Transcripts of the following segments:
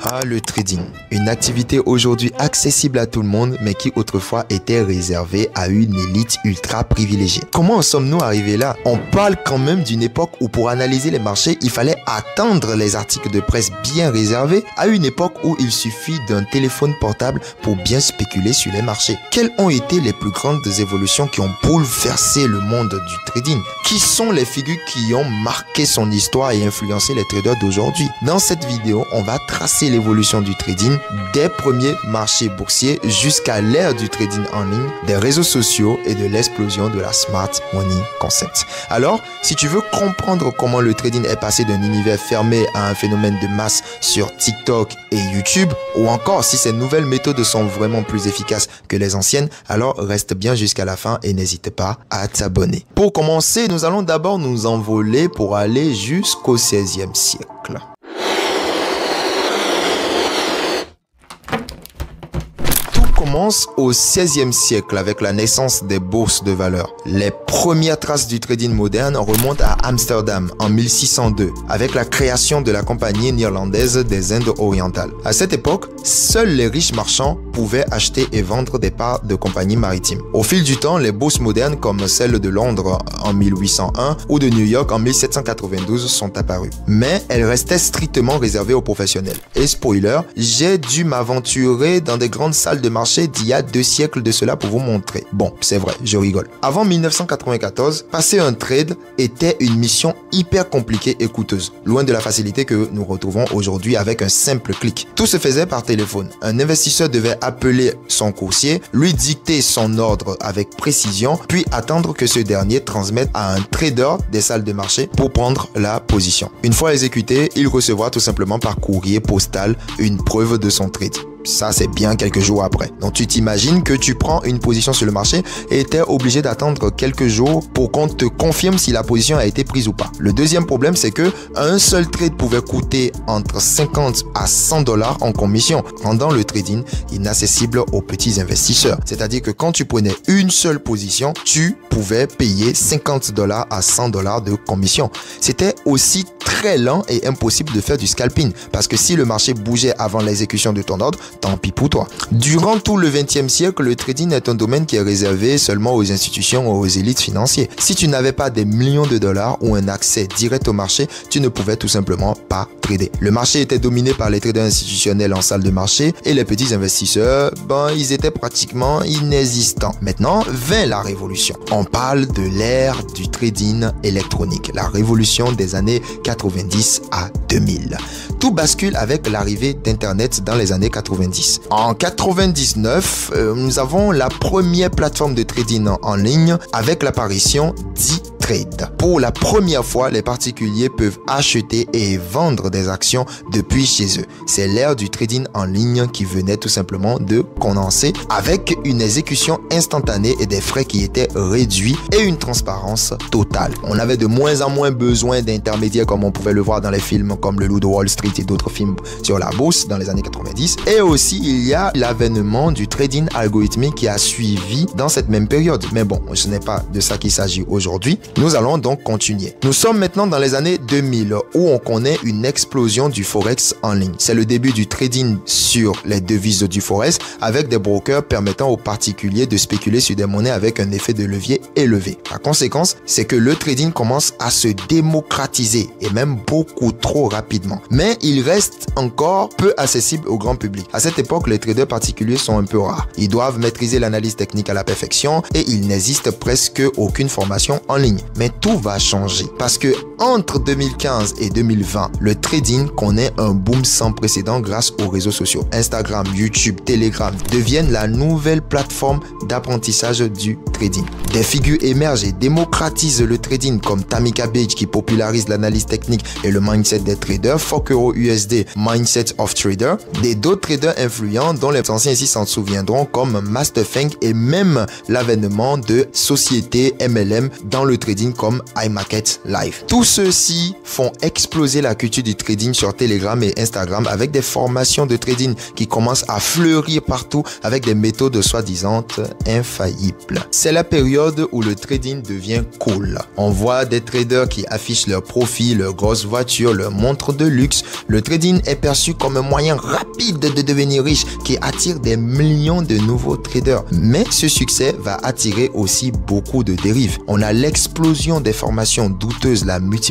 Ah, le trading, une activité aujourd'hui accessible à tout le monde, mais qui autrefois était réservée à une élite ultra privilégiée. Comment en sommes-nous arrivés là? On parle quand même d'une époque où pour analyser les marchés, il fallait attendre les articles de presse bien réservés, à une époque où il suffit d'un téléphone portable pour bien spéculer sur les marchés. Quelles ont été les plus grandes évolutions qui ont bouleversé le monde du trading? Qui sont les figures qui ont marqué son histoire et influencé les traders d'aujourd'hui? Dans cette vidéo, on va tracer l'évolution du trading des premiers marchés boursiers jusqu'à l'ère du trading en ligne, des réseaux sociaux et de l'explosion de la smart money concept. Alors, si tu veux comprendre comment le trading est passé d'un univers fermé à un phénomène de masse sur TikTok et YouTube, ou encore si ces nouvelles méthodes sont vraiment plus efficaces que les anciennes, alors reste bien jusqu'à la fin et n'hésite pas à t'abonner. Pour commencer, nous allons d'abord nous envoler pour aller jusqu'au XVIe siècle. Commence au XVIe siècle avec la naissance des bourses de valeur. Les premières traces du trading moderne remontent à Amsterdam en 1602 avec la création de la Compagnie néerlandaise des Indes orientales. À cette époque, seuls les riches marchands pouvaient acheter et vendre des parts de compagnies maritimes. Au fil du temps, les bourses modernes comme celle de Londres en 1801 ou de New York en 1792 sont apparues. Mais elles restaient strictement réservées aux professionnels. Et spoiler, j'ai dû m'aventurer dans des grandes salles de marché d'il y a 2 siècles de cela pour vous montrer. Bon, c'est vrai, je rigole. Avant 1994, passer un trade était une mission hyper compliquée et coûteuse, loin de la facilité que nous retrouvons aujourd'hui avec un simple clic. Tout se faisait par téléphone. Un investisseur devait appeler son coursier, lui dicter son ordre avec précision, puis attendre que ce dernier transmette à un trader des salles de marché pour prendre la position. Une fois exécuté, il recevra tout simplement par courrier postal une preuve de son trade. Ça, c'est bien quelques jours après. Donc, tu t'imagines que tu prends une position sur le marché et tu es obligé d'attendre quelques jours pour qu'on te confirme si la position a été prise ou pas. Le deuxième problème, c'est que un seul trade pouvait coûter entre 50 à 100 dollars en commission, rendant le trading inaccessible aux petits investisseurs. C'est-à-dire que quand tu prenais une seule position, tu pouvais payer 50 dollars à 100 dollars de commission. C'était aussi très lent et impossible de faire du scalping parce que si le marché bougeait avant l'exécution de ton ordre, tant pis pour toi. Durant tout le XXe siècle, le trading est un domaine qui est réservé seulement aux institutions ou aux élites financières. Si tu n'avais pas des millions de dollars ou un accès direct au marché, tu ne pouvais tout simplement pas trader. Le marché était dominé par les traders institutionnels en salle de marché et les petits investisseurs, ils étaient pratiquement inexistants. Maintenant, vint la révolution. On parle de l'ère du trading électronique, la révolution des années 90 à 2000. Tout bascule avec l'arrivée d'Internet dans les années 90. En 99, nous avons la première plateforme de trading en ligne avec l'apparition d'e-Trade. Pour la première fois, les particuliers peuvent acheter et vendre des actions depuis chez eux. C'est l'ère du trading en ligne qui venait tout simplement de commencer avec une exécution instantanée et des frais qui étaient réduits et une transparence totale. On avait de moins en moins besoin d'intermédiaires comme on pouvait le voir dans les films comme Le Loup de Wall Street et d'autres films sur la bourse dans les années 90. Et aussi, il y a l'avènement du trading algorithmique qui a suivi dans cette même période. Mais bon, ce n'est pas de ça qu'il s'agit aujourd'hui. Nous allons donc continuer. Nous sommes maintenant dans les années 2000 où on connaît une explosion du forex en ligne. C'est le début du trading sur les devises du forex avec des brokers permettant aux particuliers de spéculer sur des monnaies avec un effet de levier élevé. La conséquence, c'est que le trading commence à se démocratiser et même beaucoup trop rapidement. Mais il reste encore peu accessible au grand public. À cette époque, les traders particuliers sont un peu rares. Ils doivent maîtriser l'analyse technique à la perfection et il n'existe presque aucune formation en ligne. Mais tout va changer parce que entre 2015 et 2020, le trading connaît un boom sans précédent grâce aux réseaux sociaux. Instagram, YouTube, Telegram deviennent la nouvelle plateforme d'apprentissage du trading. Des figures émergent et démocratisent le trading comme Tamika Beach qui popularise l'analyse technique et le mindset des traders, Forkero USD, Mindset of Trader, et d'autres traders influents dont les anciens ici s'en souviendront comme Master Feng et même l'avènement de sociétés MLM dans le trading comme iMarket Live. Tous ceux-ci font exploser la culture du trading sur Telegram et Instagram avec des formations de trading qui commencent à fleurir partout avec des méthodes soi-disant infaillibles. C'est la période où le trading devient cool. On voit des traders qui affichent leurs profits, leurs grosses voitures, leurs montres de luxe. Le trading est perçu comme un moyen rapide de devenir riche qui attire des millions de nouveaux traders. Mais ce succès va attirer aussi beaucoup de dérives. On a l'explosion des formations douteuses, la multiplication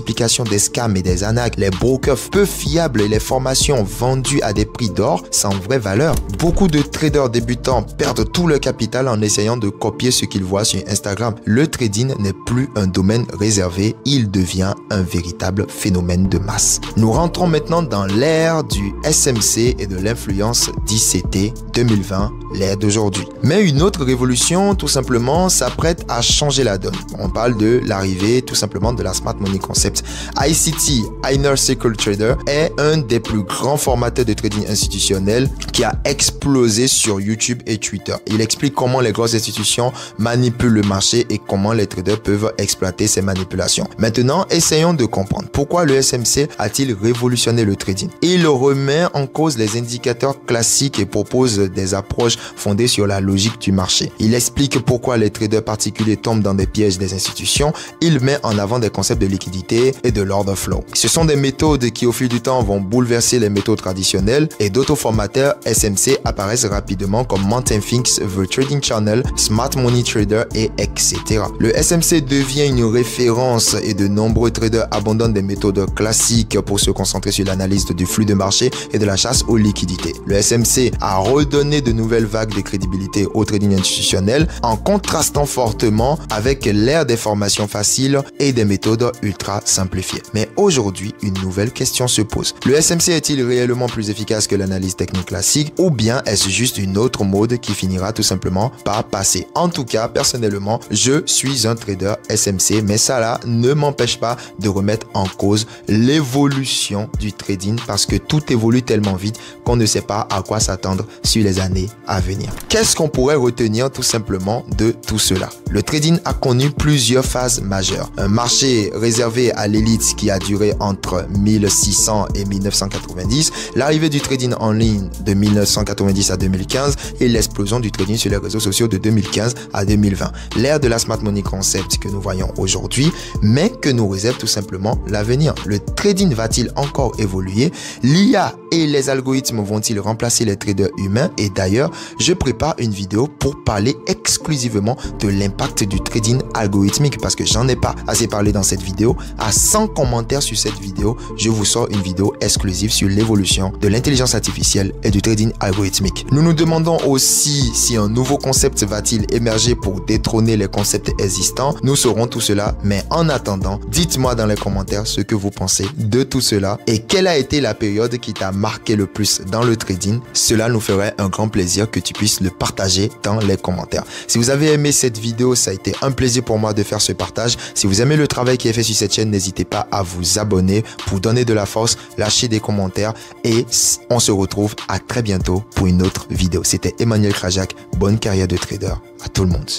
des scams et des arnaques, les brokers peu fiables et les formations vendues à des prix d'or sans vraie valeur. Beaucoup de traders débutants perdent tout leur capital en essayant de copier ce qu'ils voient sur Instagram. Le trading n'est plus un domaine réservé, il devient un véritable phénomène de masse. Nous rentrons maintenant dans l'ère du SMC et de l'influence d'ICT 2020, l'ère d'aujourd'hui. Mais une autre révolution, tout simplement, s'apprête à changer la donne. On parle de l'arrivée, tout simplement, de la Smart Money Concept. ICT, Inner Circle Trader, est un des plus grands formateurs de trading institutionnel qui a explosé sur YouTube et Twitter. Il explique comment les grosses institutions manipulent le marché et comment les traders peuvent exploiter ces manipulations. Maintenant, essayons de comprendre pourquoi le SMC a-t-il révolutionné le trading. Il remet en cause les indicateurs classiques et propose des approches fondées sur la logique du marché. Il explique pourquoi les traders particuliers tombent dans des pièges des institutions. Il met en avant des concepts de liquidité et de l'order flow. Ce sont des méthodes qui au fil du temps vont bouleverser les méthodes traditionnelles et d'autres formateurs SMC apparaissent rapidement comme Mountain Finks, The Trading Channel, Smart Money Trader et etc. Le SMC devient une référence et de nombreux traders abandonnent des méthodes classiques pour se concentrer sur l'analyse du flux de marché et de la chasse aux liquidités. Le SMC a redonné de nouvelles vagues de crédibilité au trading institutionnel en contrastant fortement avec l'ère des formations faciles et des méthodes ultra simplifiées. Mais aujourd'hui, une nouvelle question se pose. Le SMC est-il réellement plus efficace que l'analyse technique classique ou bien est-ce juste une autre mode qui finira tout simplement par passer? En tout cas, personnellement, je suis un trader SMC, mais ça là ne m'empêche pas de remettre en cause l'évolution du trading parce que tout évolue tellement vite qu'on ne sait pas à quoi s'attendre sur les années à venir. Qu'est-ce qu'on pourrait retenir tout simplement de tout cela? Le trading a connu plusieurs phases majeures. Un marché réservé à l'élite qui a duré entre 1600 et 1990, l'arrivée du trading en ligne de 1990 à 2015 et l'explosion du trading sur les réseaux sociaux de 2015 à 2020. L'ère de la Smart Money Concept que nous voyons aujourd'hui, mais que nous réserve tout simplement l'avenir. Le trading va-t-il encore évoluer? L'IA et les algorithmes vont-ils remplacer les traders humains? Et d'ailleurs, je prépare une vidéo pour parler exclusivement de l'impact du trading algorithmique parce que j'en ai pas assez parlé dans cette vidéo. À 100 commentaires sur cette vidéo, je vous sors une vidéo exclusive sur l'évolution de l'intelligence artificielle et du trading algorithmique. Nous nous demandons aussi si un nouveau concept va-t-il émerger pour détrôner les concepts existants. Nous saurons tout cela, mais en attendant, dites-moi dans les commentaires ce que vous pensez de tout cela et quelle a été la période qui t'a marqué le plus dans le trading. Cela nous ferait un grand plaisir que tu puisses le partager dans les commentaires. Si vous avez aimé cette vidéo, ça a été un plaisir pour moi de faire ce partage. Si vous aimez le travail qui est fait sur cette chaîne, n'hésitez pas à vous abonner pour donner de la force, lâcher des commentaires et on se retrouve à très bientôt pour une autre vidéo. C'était Emmanuel Krajak. Bonne carrière de trader à tout le monde.